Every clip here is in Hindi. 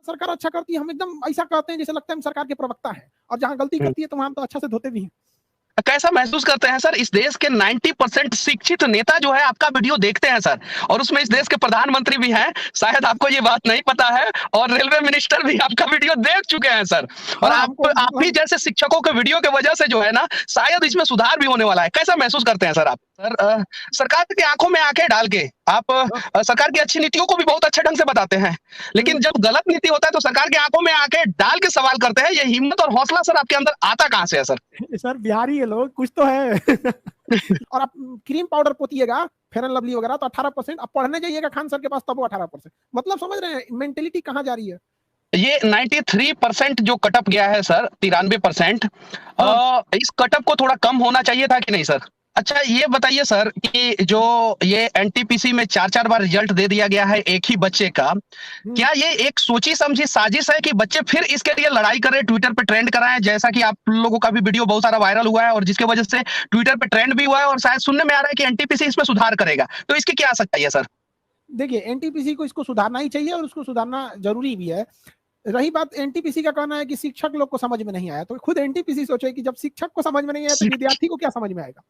सरकार अच्छा करती है हम एकदम ऐसा कहते हैं जैसे लगता है हम सरकार के प्रवक्ता हैं, और जहां गलती करती है तो वहां हम तो अच्छा से धोते भी हैं। कैसा महसूस करते हैं सर, इस देश के 90% शिक्षित नेता जो है आपका वीडियो देखते हैं सर, और उसमें इस देश के प्रधानमंत्री भी हैं, शायद आपको ये बात नहीं पता है, और रेलवे मिनिस्टर भी आपका वीडियो देख चुके हैं सर। और हाँ, हमको आप ही जैसे शिक्षकों के वीडियो की वजह से जो है ना, शायद इसमें सुधार भी होने वाला है। कैसा महसूस करते हैं सर आप? सर सरकार की आंखों में आंखें डाल के आप सरकार की अच्छी नीतियों को भी बहुत अच्छे ढंग से बताते हैं, लेकिन जब गलत नीति होता है तो सरकार की आंखों में आंखें डाल के सवाल करते हैं। ये हिम्मत और हौसला सर आपके अंदर आता कहां से है सर? सर बिहारी है लोग, कुछ तो है। और आप क्रीम पाउडर पोतिएगा फेयर एंड लवली वगैरह तो 18%, अब पढ़ने जाइएगा खान सर के पास तब वो 18%। मतलब समझ रहे हैं मेंटेलिटी कहाँ जा रही है। ये 93% जो कटअप गया है सर, 93%, इस कटअप को थोड़ा कम होना चाहिए था कि नहीं सर? अच्छा ये बताइए सर कि जो ये एनटीपीसी में 4-4 बार रिजल्ट दे दिया गया है एक ही बच्चे का, क्या ये एक सोची समझी साजिश है कि बच्चे फिर इसके लिए लड़ाई करें, ट्विटर पे ट्रेंड कराएं, जैसा कि आप लोगों का भी वीडियो बहुत सारा वायरल हुआ है और जिसके वजह से ट्विटर पे ट्रेंड भी हुआ है, और शायद सुनने में आ रहा है कि एनटीपीसी इसमें सुधार करेगा, तो इसकी क्या सच्चाई है सर? देखिए एनटीपीसी को इसको सुधारना ही चाहिए और उसको सुधारना जरूरी भी है। रही बात एनटीपीसी का कहना है कि शिक्षक लोग को समझ में नहीं आया, तो खुद एनटीपीसी सोचे कि जब शिक्षक को समझ में नहीं आया तो विद्यार्थी को क्या समझ में आएगा।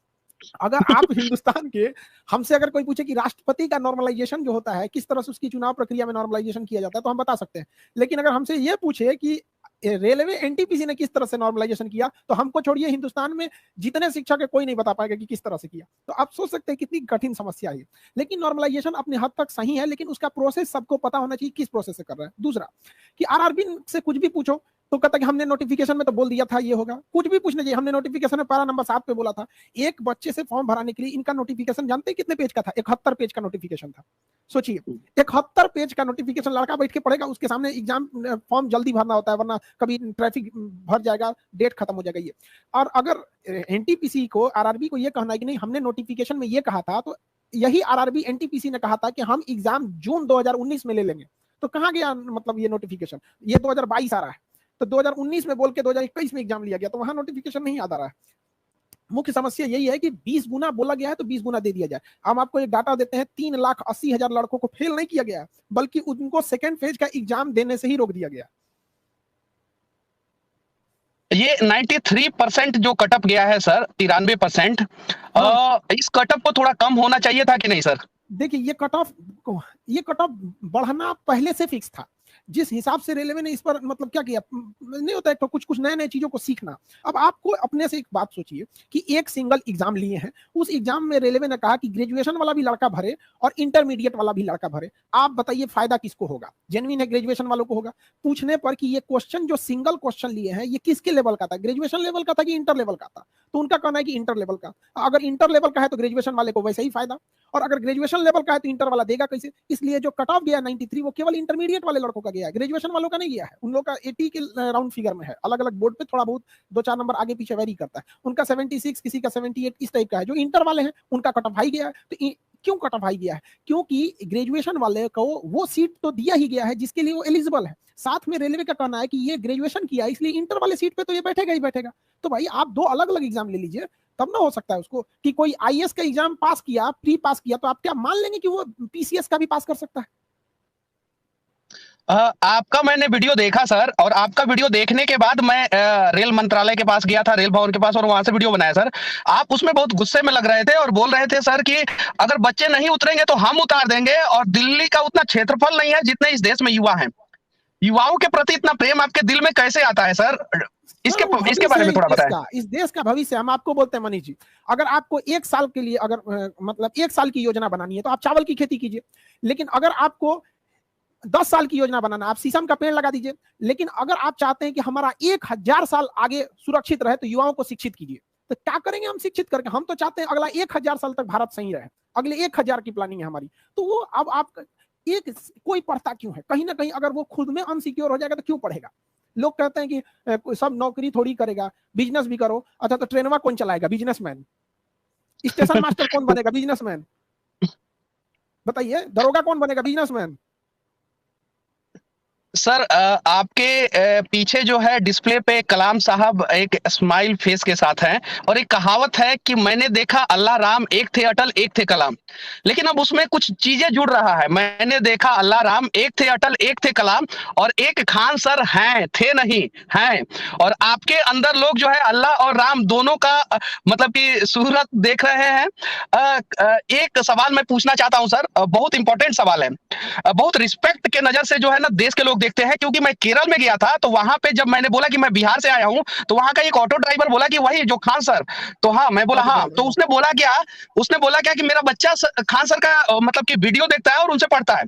अगर आप हिंदुस्तान के हमसे अगर कोई पूछे कि राष्ट्रपति का नॉर्मलाइजेशन जो होता है किस तरह से उसकी चुनाव प्रक्रिया में नॉर्मलाइजेशन किया जाता है तो हम बता सकते हैं, लेकिन अगर हमसे ये पूछे कि रेलवे एनटीपीसी ने किस तरह से नॉर्मलाइजेशन किया तो हमको छोड़िए हिंदुस्तान में जितने शिक्षक है कोई नहीं बता पाएगा कि किस तरह से किया। तो आप सोच सकते हैं कितनी कठिन समस्या है। लेकिन नॉर्मलाइजेशन अपने हद तक सही है, लेकिन उसका प्रोसेस सबको पता होना चाहिए किस प्रोसेस से कर रहा है। दूसरा कि आरआरबी से कुछ भी पूछो तो कहता कि हमने नोटिफिकेशन में तो बोल दिया था ये होगा, कुछ भी पूछना चाहिए, हमने नोटिफिकेशन में पारा नंबर 7 पे बोला था। एक बच्चे से फॉर्म भराने के लिए इनका नोटिफिकेशन जानते हैं कितने पेज का था? 71 पेज का नोटिफिकेशन था। सोचिए 71 पेज का नोटिफिकेशन, लड़का बैठ के पढ़ेगा, उसके सामने एग्जाम फॉर्म जल्दी भरना होता है वरना कभी ट्रैफिक भर जाएगा, डेट खत्म हो जाएगा ये। और अगर एनटीपीसी को आरआरबी को ये कहना है कि नहीं हमने नोटिफिकेशन में ये कहा था, तो यही आरआरबी एनटीपीसी ने कहा था कि हम एग्जाम जून 2019 में ले लेंगे, तो कहां गया मतलब ये नोटिफिकेशन? ये 2022 आ रहा है, तो 2019 में बोल के 2021 में एग्जाम लिया गया, तो वहां नोटिफिकेशन नहीं याद आ रहा है। मुख्य समस्या यही है कि 20 गुना बोला गया है तो 20 गुना दे दिया जाए। हम आपको एक डाटा देते हैं, 3,80,000 लड़कों को फेल नहीं किया गया, बल्कि उनको सेकेंड फेज का एग्जाम देने से ही रोक दिया गया। ये 93% जो कटअप गया है सर, 93%, इस कटअप को थोड़ा कम होना चाहिए था कि नहीं सर? देखिए ये कट ऑफ बढ़ना पहले से फिक्स था। जिस हिसाब से रेलवे ने इस पर मतलब क्या किया, नहीं होता है तो कुछ कुछ नए नए चीजों को सीखना। अब आपको अपने से एक बात सोचिए कि एक सिंगल एग्जाम लिए हैं, उस एग्जाम में रेलवे ने कहा कि ग्रेजुएशन वाला भी लड़का भरे और इंटरमीडिएट वाला भी लड़का भरे। आप बताइए फायदा किसको होगा? जेन्युइन है ग्रेजुएशन वालों को होगा। पूछने पर कि ये क्वेश्चन जो सिंगल क्वेश्चन लिए हैं ये किसके लेवल का था, ग्रेजुएशन लेवल का था कि इंटर लेवल का था? तो उनका कहना है कि इंटर लेवल का। अगर इंटर लेवल का है तो ग्रेजुएशन वाले को वैसे ही फायदा, और अगर ग्रेजुएशन लेवल का है तो इंटर वाला देगा कैसे? इसलिए जो कट ऑफ गया 93 वो केवल इंटरमीडिएट वाले लड़कों का गया है, ग्रेजुएशन वालों का नहीं गया है। उन लोगों का 80 के राउंड फिगर में है, अलग अलग बोर्ड पे थोड़ा बहुत 2-4 नंबर आगे पीछे वेरी करता है। उनका 76, किसी का 78 इस टाइप का है। जो इंटर वाले हैं उनका कट ऑफ हाई गया है। तो क्यों कट ऑफ हाई गया है? क्योंकि ग्रेजुएशन वाले को वो सीट तो दिया ही गया है जिसके लिए वो एलिजिबल है। साथ में रेलवे का कहना है कि ये ग्रेजुएशन किया इसलिए इंटर वाले सीट पे तो ये बैठेगा ही बैठेगा। तो भाई आप दो अलग अलग एग्जाम ले लीजिए, तब ना हो सकता है उसको कि कोई आईएएस का एग्जाम पास किया, प्री पास किया, तो आप क्या मान लेंगे कि वो पीसीएस का भी पास कर सकता है? आपका मैंने वीडियो देखा सर, और आपका वीडियो देखने के बाद मैं रेल मंत्रालय के पास गया था, रेल भवन के पास, और वहां से वीडियो बनाया सर। आप उसमें बहुत गुस्से में लग रहे थे और बोल रहे थे सर कि अगर बच्चे नहीं उतरेंगे तो हम उतार देंगे, और दिल्ली का उतना क्षेत्रफल नहीं है जितने इस देश में युवा हैं। युवाओं के प्रति इतना प्रेम आपके दिल में कैसे आता है सर? इसके बारे में थोड़ा बताएं। इस देश का भविष्य हम आपको बोलते हैं मनीष जी, अगर आपको 1 साल के लिए अगर मतलब 1 साल की योजना बनानी है तो आप चावल की खेती कीजिए। लेकिन अगर आपको 10 साल की योजना बनाना, आप शीशम का पेड़ लगा दीजिए। लेकिन अगर आप चाहते हैं कि हमारा 1000 साल आगे सुरक्षित रहे तो युवाओं को शिक्षित कीजिए। तो क्या करेंगे हम शिक्षित करके? हम तो चाहते हैं अगला 1000 साल तक भारत सही रहे, अगले 1000 की प्लानिंग है हमारी। तो वो अब आप एक कोई पढ़ता क्यों है? कहीं ना कहीं अगर वो खुद में अनसिक्योर हो जाएगा तो क्यों पढ़ेगा? लोग कहते हैं कि सब नौकरी थोड़ी करेगा, बिजनेस भी करो। अच्छा तो ट्रेनवा कौन चलाएगा? बिजनेसमैन। स्टेशन मास्टर कौन बनेगा? बिजनेसमैन। बताइए दरोगा कौन बनेगा? बिजनेसमैन। सर आपके पीछे जो है डिस्प्ले पे कलाम साहब एक स्माइल फेस के साथ हैं और एक कहावत है कि मैंने देखा अल्लाह राम एक थे अटल एक थे कलाम। लेकिन अब उसमें कुछ चीजें जुड़ रहा है, मैंने देखा अल्लाह राम एक थे अटल एक थे कलाम और एक खान सर हैं थे नहीं हैं। और आपके अंदर लोग जो है अल्लाह और राम दोनों का मतलब कि सूरत देख रहे हैं। एक सवाल मैं पूछना चाहता हूं सर, बहुत इंपॉर्टेंट सवाल है। बहुत रिस्पेक्ट के नजर से जो है ना देश के लोग देखते हैं, क्योंकि मैं केरल में गया था तो वहां पे जब मैंने बोला कि मैं बिहार से आया हूं तो वहां का एक ऑटो ड्राइवर बोला कि वही जो खान सर। तो हाँ, मैं बोला ऑटो हाँ, ड्राइवर, तो हाँ। उसने बोला क्या कि मेरा बच्चा खान सर का मतलब कि वीडियो देखता है और उनसे पढ़ता है।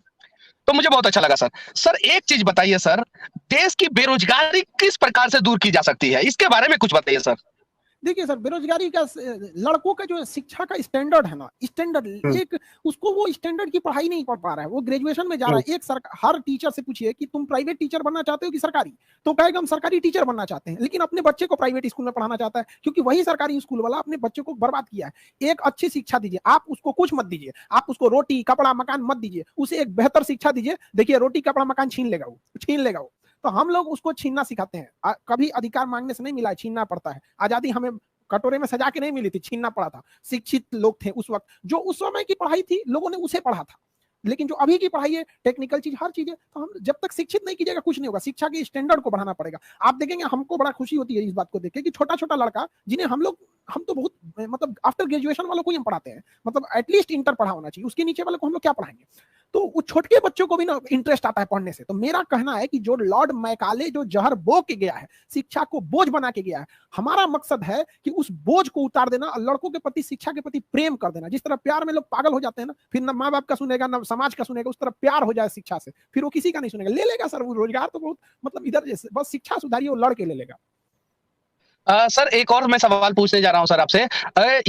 तो मुझे बहुत अच्छा लगा सर। सर एक चीज बताइए सर, देश की बेरोजगारी किस प्रकार से दूर की जा सकती है, इसके बारे में कुछ बताइए सर। देखिए सर, बेरोजगारी का लड़कों का जो शिक्षा का स्टैंडर्ड है ना, स्टैंडर्ड हम्म, एक, उसको वो स्टैंडर्ड की पढ़ाई नहीं पढ़ पा रहा है। वो ग्रेजुएशन में जा रहा हम्म, है। हर टीचर से पूछिए कि तुम प्राइवेट टीचर बनना चाहते हो कि सरकारी, तो कहेगा हम सरकारी टीचर बनना चाहते हैं, लेकिन अपने बच्चे को प्राइवेट स्कूल में पढ़ाना चाहता है, क्योंकि वही सरकारी स्कूल वाला अपने बच्चे को बर्बाद किया है। एक अच्छी शिक्षा दीजिए, आप उसको कुछ मत दीजिए, आप उसको रोटी कपड़ा मकान मत दीजिए, उसे एक बेहतर शिक्षा दीजिए। देखिए रोटी कपड़ा मकान छीन लेगा, वो छीन लेगा वो। तो हम लोग उसको छीनना सिखाते हैं। कभी अधिकार मांगने से नहीं मिला है, छीनना पड़ता है। आजादी हमें कटोरे में सजा के नहीं मिली थी, छीनना पड़ा था। शिक्षित लोग थे उस वक्त, जो उस समय की पढ़ाई थी लोगों ने उसे पढ़ा था। लेकिन जो अभी की पढ़ाई है, टेक्निकल चीज हर चीज है, तो हम जब तक शिक्षित नहीं कीजिएगा कुछ नहीं होगा। शिक्षा के स्टैंडर्ड को बढ़ाना पड़ेगा। आप देखेंगे, हमको बड़ा खुशी होती है इस बात को देख के कि छोटा छोटा लड़का जिन्हें हम तो बहुत मतलब आफ्टर ग्रेजुएशन वालों को ही हम पढ़ाते हैं, मतलब एटलीस्ट इंटर पढ़ा होना चाहिए, उसके नीचे वाले को हम लोग क्या पढ़ाएंगे। तो वो छोटे बच्चों को भी ना इंटरेस्ट आता है पढ़ने से। तो मेरा कहना है कि जो लॉर्ड मैकाले जो जहर बो के गया है, शिक्षा को बोझ बना के गया है, हमारा मकसद है कि उस बोझ को उतार देना और लड़कों के प्रति, शिक्षा के प्रति प्रेम कर देना। जिस तरह प्यार में लोग पागल हो जाते हैं ना, फिर ना माँ बाप का सुनेगा ना समाज का सुनेगा, उस तरह प्यार हो जाए शिक्षा से, फिर वो किसी का नहीं सुनेगा। ले लेगा सर वो रोजगार तो बहुत, मतलब इधर जैसे बस शिक्षा सुधारिए, वो लड़के ले लेगा। सर एक और मैं सवाल पूछने जा रहा हूं सर आपसे।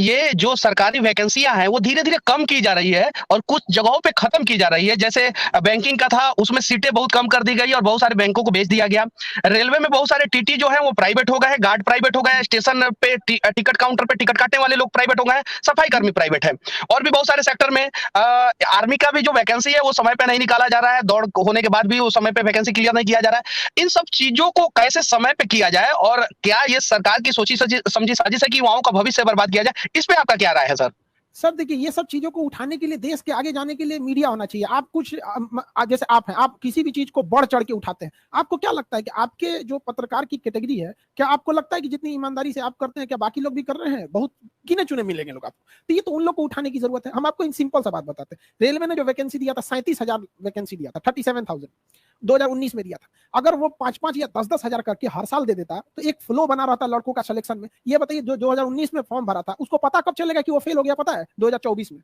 ये जो सरकारी वैकेंसियां हैं वो धीरे धीरे कम की जा रही है और कुछ जगहों पे खत्म की जा रही है। जैसे बैंकिंग का था, उसमें सीटें बहुत कम कर दी गई और बहुत सारे बैंकों को बेच दिया गया। रेलवे में बहुत सारे टीटी जो है वो प्राइवेट हो गए, गार्ड प्राइवेट हो गए, स्टेशन पे टिकट काउंटर पे टिकट काटने वाले लोग प्राइवेट हो गए, सफाई कर्मी प्राइवेट है। और भी बहुत सारे सेक्टर में आर्मी का भी जो वैकेंसी है वो समय पे नहीं निकाला जा रहा है, दौड़ होने के बाद भी वो समय पे वैकेंसी क्लियर नहीं किया जा रहा है। इन सब चीजों को कैसे समय पे किया जाए और क्या ये सरकार की सोची समझी साजिश है कि युवाओं का भविष्य बर्बाद किया जाए, इस पे आपका क्या राय है सर? सर देखिए, ये सब चीजों को उठाने के लिए, देश के आगे जाने के लिए मीडिया होना चाहिए। आप कुछ जैसे आप हैं, आप किसी भी चीज को बढ़ चढ़ के उठाते हैं। आपको क्या लगता है कि आपके जो पत्रकार की कैटेगरी है, क्या आपको लगता है कि जितनी ईमानदारी से आप करते हैं, क्या बाकी लोग भी कर रहे हैं? बहुत गिने चुने मिलेंगे लोग आपको। तो ये तो उन लोग को उठाने की जरूरत है। हम आपको इन सिंपल सा बात बताते हैं। रेलवे ने जो वैकेंसी दिया था, 37,000 वैकेंसी दिया था, 37,000 2019 में दिया था। अगर वो 5-5 या 10-10 हजार करके हर साल दे देता तो एक फ्लो बना रहता लड़कों का सिलेक्शन में। ये बताइए, जो 2019 में फॉर्म भरा था, उसको पता कब चलेगा कि वो फेल हो गया? पता है 2024 में।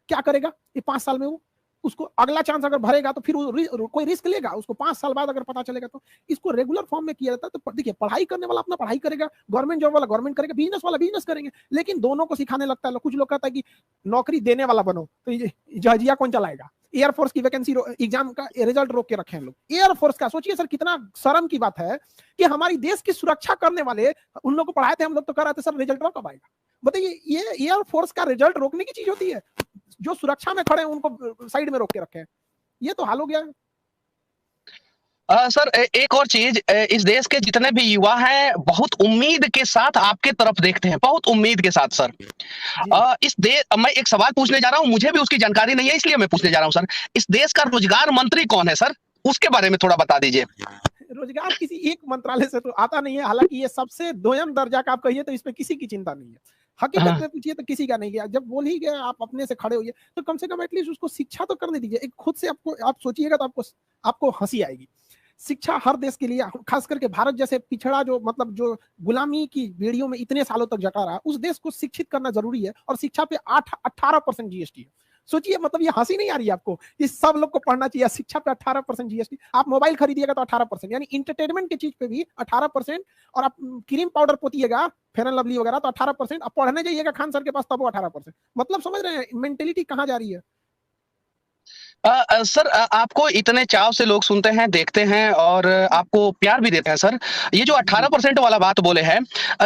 क्या करेगा ये 5 साल में? वो उसको अगला चांस अगर भरेगा तो फिर वो कोई रिस्क लेगा? उसको 5 साल बाद अगर पता चलेगा तो। इसको रेगुलर फॉर्म में किया जाता है। तो देखिए, पढ़ाई करने वाला अपना पढ़ाई करेगा, गवर्नमेंट जॉब वाला गवर्नमेंट करेगा, बिजनेस वाला बिजनेस करेंगे। लेकिन दोनों को सिखाने लगता है। कुछ लोग कहता है कि नौकरी देने वाला बनो, तो जहाजिया कौन चलाएगा? एयरफोर्स की वैकेंसी एग्जाम का रिजल्ट रोक के रखे हैं लोग। एयरफोर्स का सोचिए सर, कितना शर्म की बात है कि हमारी देश की सुरक्षा करने वाले, उन लोग को पढ़ाए थे हम लोग, तो कर रहे थे सर रिजल्ट रोक कब आएगा? बताइए, ये एयरफोर्स का रिजल्ट रोकने की चीज होती है? जो सुरक्षा में खड़े हैं उनको साइड में रोक के रखे हैं। ये तो हाल हो गया है। सर एक और चीज, इस देश के जितने भी युवा हैं बहुत उम्मीद के साथ आपके तरफ देखते हैं, बहुत उम्मीद के साथ सर। जी, इस देश, मैं एक सवाल पूछने जा रहा हूं, मुझे भी उसकी जानकारी नहीं है इसलिए मैं पूछने जा रहा हूं सर। इस देश का रोजगार मंत्री कौन है सर, उसके बारे में थोड़ा बता दीजिए। रोजगार किसी एक मंत्रालय से तो आता नहीं है। हालांकि ये सबसे दोयम दर्जा का आप कहिए तो इसमें किसी की चिंता नहीं है। हकीकत में पूछिए तो किसी का नहीं गया। जब बोल ही गया आप अपने से खड़े होइए, तो कम से कम एटलीस्ट उसको शिक्षा तो करने दीजिए। एक खुद से आपको, आप सोचिएगा तो आपको हंसी आएगी। शिक्षा हर देश के लिए, खास करके भारत जैसे पिछड़ा, जो मतलब जो गुलामी की बेड़ियों में इतने सालों तक जटा रहा, उस देश को शिक्षित करना जरूरी है। और शिक्षा पे 18% जीएसटी है। सोचिए, मतलब ये हंसी नहीं आ रही है आपको? इस सब लोग को पढ़ना चाहिए। शिक्षा पे 18% जीएसटी। आप मोबाइल खरीदिएगा तो 18%, यानी इंटरटेनमेंट की चीज पे भी 18%। और आप क्रीम पाउडर पोतिएगा, फेयर एंड लवली वगैरह, तो 18%। आप पढ़ने जाइएगा खान सर के पास, तब वो 18%। मतलब समझ रहे हैं मेंटेलिटी कहाँ जा रही है? सर आपको इतने चाव से लोग सुनते हैं, देखते हैं और आपको प्यार भी देते हैं सर। ये जो 18% वाला बात बोले हैं,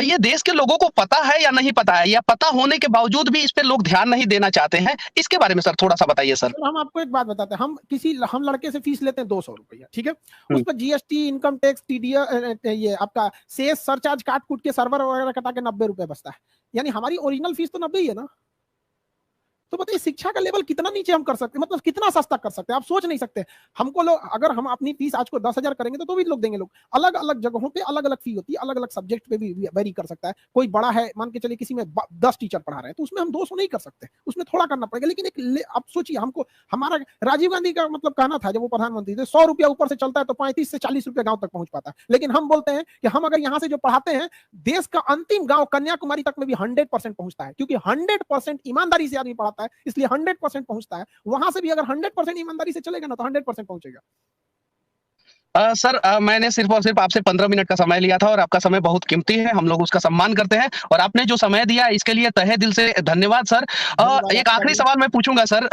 ये देश के लोगों को पता है या नहीं पता है, या पता होने के बावजूद भी इस पे लोग ध्यान नहीं देना चाहते हैं? इसके बारे में सर थोड़ा-सा बताइए सर। हम आपको एक बात बताते हैं, हम लड़के से फीस लेते हैं 200 रुपया, ठीक है? हुँ। उस पर जीएसटी, इनकम टैक्स, ये आपका सेस सरचार्ज काट-कूट के सर्वर वगैरह कटा के 90 रुपए बचता है। यानी हमारी ओरिजिनल फीस तो 90 ही है ना? तो बताइए शिक्षा का लेवल कितना नीचे हम कर सकते हैं, मतलब कितना सस्ता कर सकते हैं, आप सोच नहीं सकते। हमको लोग, अगर हम अपनी फीस आज को 10,000 करेंगे तो भी लोग देंगे। लोग अलग अलग जगहों पे अलग अलग फी होती है, अलग अलग सब्जेक्ट पे भी वेरी कर सकता है। कोई बड़ा है, मान के चलिए किसी में 10 टीचर पढ़ा रहे हैं तो उसमें हम 200 नहीं कर सकते, उसमें थोड़ा करना पड़ेगा। लेकिन आप सोचिए, हमको हमारा राजीव गांधी का मतलब कहना था जब वो प्रधानमंत्री थे, 100 रुपया ऊपर से चलता है तो 35 से 40 रुपया गांव तक पहुंच पाता है। लेकिन हम बोलते हैं कि हम अगर यहाँ से जो पढ़ाते हैं, देश का अंतिम गांव कन्याकुमारी तक में भी 100% पहुंचता है, क्योंकि 100% ईमानदारी से आदमी पढ़ाता है, इसलिए 100% पहुंचता है। वहां से भी अगर 100% ईमानदारी से चलेगा ना तो 100% पहुंचेगा। सर मैंने सिर्फ़ और सिर्फ़ आपसे 15 मिनट का समय लिया था और आपका समय बहुत कीमती है, हम लोग उसका सम्मान करते हैं और आपने जो समय दिया इसके लिए तहे दिल से धन्यवाद सर। धन्यवाद एक आपका आखिरी भी। सवाल मैं पूछूँगा सर,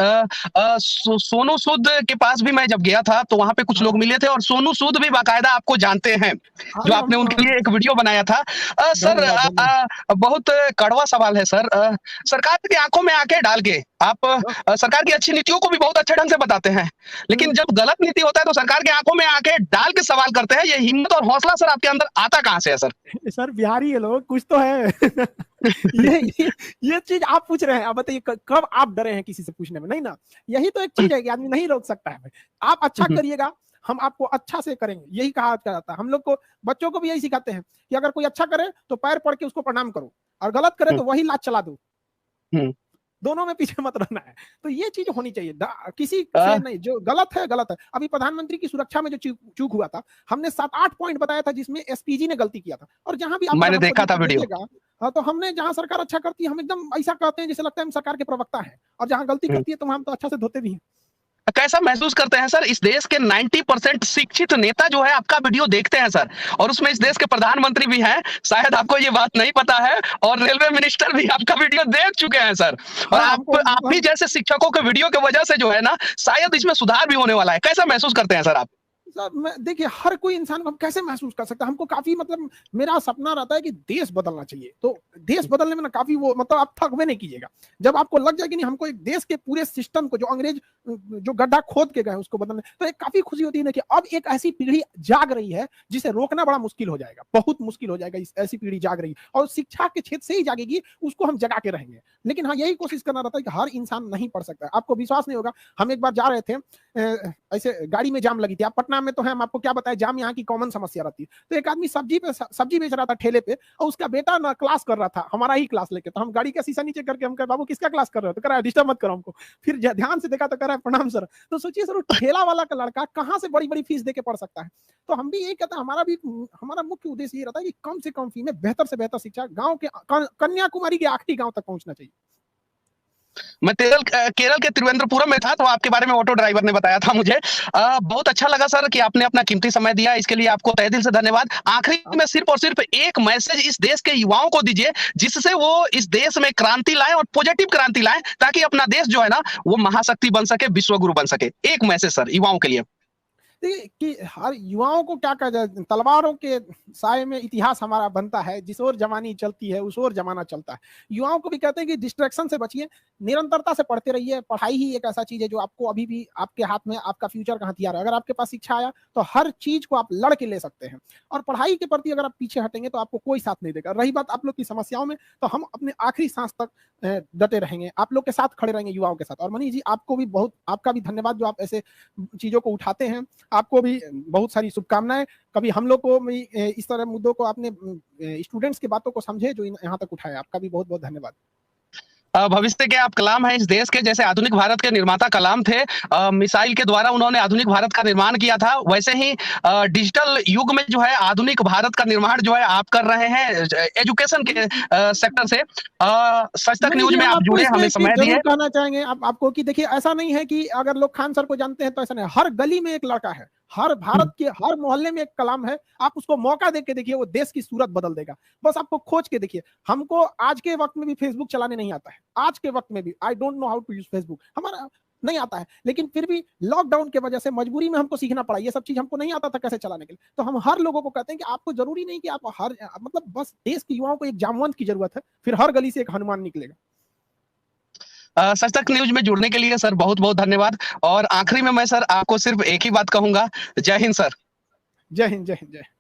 सोनू सूद के पास भी मैं जब गया था तो वहाँ पे कुछ लोग हाँ, मिले थे और सोनू सूद भी बाकायदा आपको जानते हैं, जो अरे आपने हम उनके लिए एक वीडियो बनाया था। सर धन्यवाद, धन्यवाद। बहुत कड़वा सवाल है सर, सरकार की आँखों में आँखें डाल के आप हाँ, सरकार की अच्छी नीतियों को भी बहुत अच्छे ढंग से बताते हैं, लेकिन जब गलत नीति होता है तो सरकार की आँखों में आँखें डाल के सवाल करते हैं, ये हिम्मत और हौसला सर आपके अंदर आता कहाँ से है सर? सर बिहारी है लोग, कुछ तो है। ये चीज आप पूछ रहे हैं, आप बताइए कब आप डरे हैं किसी से पूछने में? नहीं ना। यही तो एक चीज है कि आदमी नहीं रोक सकता है। आप अच्छा करिएगा, हम आपको अच्छा से करेंगे, यही कहा जाता है। हम लोग को, बच्चों को भी यही सिखाते हैं कि अगर कोई अच्छा करे तो पैर पड़ के उसको प्रणाम करो, और गलत करे तो वही लात चला दो। दोनों में पीछे मत रहना है। तो ये चीज होनी चाहिए, किसी से नहीं। जो गलत है गलत है। अभी प्रधानमंत्री की सुरक्षा में जो चूक हुआ था, हमने 7-8 पॉइंट बताया था जिसमें एसपीजी ने गलती किया था। और जहां भी आप अगर मैंने हमको देखा था वीडियो। देखिएगा, तो हमने जहां सरकार अच्छा करती है हम एकदम ऐसा कहते हैं जैसे लगता है हम सरकार के प्रवक्ता है, और जहां गलती करती है तो हम तो अच्छा से धोते भी हैं। कैसा महसूस करते हैं सर, इस देश के 90% शिक्षित नेता जो है आपका वीडियो देखते हैं सर, और उसमें इस देश के प्रधानमंत्री भी हैं, शायद आपको ये बात नहीं पता है, और रेलवे मिनिस्टर भी आपका वीडियो देख चुके हैं सर, और हाँ, हमको आप ही जैसे शिक्षकों के वीडियो की वजह से जो है ना, शायद इसमें सुधार भी होने वाला है। कैसा महसूस करते हैं सर आप? सर मैं देखिए, हर कोई इंसान को हम कैसे महसूस कर सकते हैं। हमको काफी मतलब मेरा सपना रहता है कि देश बदलना चाहिए। तो देश बदलने में ना काफी वो मतलब आप थकवे नहीं कीजिएगा। जब आपको लग जाए कि नहीं हमको एक देश के पूरे सिस्टम को, जो अंग्रेज जो गड्ढा खोद के गए उसको बदलने, तो एक काफी खुशी होती है ना कि अब एक ऐसी पीढ़ी जाग रही है जिसे रोकना बड़ा मुश्किल हो जाएगा, बहुत मुश्किल हो जाएगा। ऐसी पीढ़ी जाग रही है और शिक्षा के क्षेत्र से ही जागेगी, उसको हम जगा के रहेंगे। लेकिन हाँ, यही कोशिश करना रहता है कि हर इंसान नहीं पढ़ सकता। आपको विश्वास नहीं होगा, हम एक बार जा रहे थे, ऐसे गाड़ी में जाम लगी थी। आप पटना में तो है, हम आपको क्या बताएं, जाम यहाँ की कॉमन समस्या रहती है। तो एक आदमी सब्जी बेच रहा था ठेले पे, और उसका बेटा ना क्लास कर रहा था, हमारा ही क्लास लेके। तो हम गाड़ी का शीशा नीचे करके हम कहे, बाबू किसका क्लास कर रहे हो? तो कह रहा है डिस्टर्ब मत करो हमको। फिर ध्यान से देखा तो कह रहा है प्रणाम सर। तो सोचिए सर, ठेला वाला का लड़का कहाँ से बड़ी बड़ी फीस दे के पढ़ सकता है? तो हम भी यही कहते हैं, हमारा मुख्य उद्देश्य ये रहता है कि कम से कम फी में बेहतर से बेहतर शिक्षा गाँव के, कन्याकुमारी के आखिरी गाँव तक पहुंचना चाहिए। मैं केरल के तिरुवनंतपुरम में था, तो आपके बारे में ऑटो ड्राइवर ने बताया था मुझे। बहुत अच्छा लगा सर कि आपने अपना कीमती समय दिया, इसके लिए आपको तहे दिल से धन्यवाद। आखिरी में सिर्फ और सिर्फ एक मैसेज इस देश के युवाओं को दीजिए, जिससे वो इस देश में क्रांति लाएं, और पॉजिटिव क्रांति लाएं, ताकि अपना देश जो है ना, वो महाशक्ति बन सके, विश्वगुरु बन सके। एक मैसेज सर युवाओं के लिए। कि हर युवाओं को क्या कहा जाए, तलवारों के साए में इतिहास हमारा बनता है, जिस ओर जवानी चलती है उस ओर जमाना चलता है। युवाओं को भी कहते हैं कि डिस्ट्रैक्शन से बचिए, निरंतरता से पढ़ते रहिए। पढ़ाई ही एक ऐसा चीज है जो आपको अभी भी आपके हाथ में, आपका फ्यूचर का हथियार है। अगर आपके पास शिक्षा आया तो हर चीज को आप लड़ के ले सकते हैं, और पढ़ाई के प्रति अगर आप पीछे हटेंगे तो आपको कोई साथ नहीं देगा। रही बात आप लोग की समस्याओं में, तो हम अपने आखिरी सांस तक डटे रहेंगे, आप लोग के साथ खड़े रहेंगे, युवाओं के साथ। और मनीष जी, आपको भी आपका भी धन्यवाद जो आप ऐसे चीजों को उठाते हैं। आपको भी बहुत सारी शुभकामनाएं। कभी हम लोग को भी इस तरह मुद्दों को, आपने स्टूडेंट्स की बातों को समझे जो यहाँ तक उठाए, आपका भी बहुत बहुत धन्यवाद। भविष्य के आप कलाम हैं इस देश के, जैसे आधुनिक भारत के निर्माता कलाम थे। मिसाइल के द्वारा उन्होंने आधुनिक भारत का निर्माण किया था, वैसे ही डिजिटल युग में जो है आधुनिक भारत का निर्माण जो है आप कर रहे हैं एजुकेशन के सेक्टर से। सच तक न्यूज में आप जुड़े, हमें समय दिए। कहना चाहेंगे आपको कि देखिए, ऐसा नहीं है कि अगर लोग खान सर को जानते हैं तो ऐसा नहीं। हर गली में एक लड़का है, हर भारत के हर मोहल्ले में एक कलाम है। आप उसको मौका देके देखिए, वो देश की सूरत बदल देगा। बस आपको खोज के देखिए। हमको आज के वक्त में भी फेसबुक चलाने नहीं आता है, आज के वक्त में भी I don't know how to use Facebook. हमारा नहीं आता है, लेकिन फिर भी लॉकडाउन के वजह से मजबूरी में हमको सीखना पड़ा। ये सब चीज हमको नहीं आता था कैसे चलाने के लिए। तो हम हर लोगों को कहते हैं कि आपको जरूरी नहीं कि आप हर मतलब बस देश के युवाओं को एक जामवंत की जरूरत है, फिर हर गली से एक हनुमान निकलेगा। सच तक न्यूज में जुड़ने के लिए सर बहुत बहुत धन्यवाद। और आखिरी में मैं सर आपको सिर्फ एक ही बात कहूंगा, जय हिंद सर। जय हिंद, जय हिंद, जय हिंद।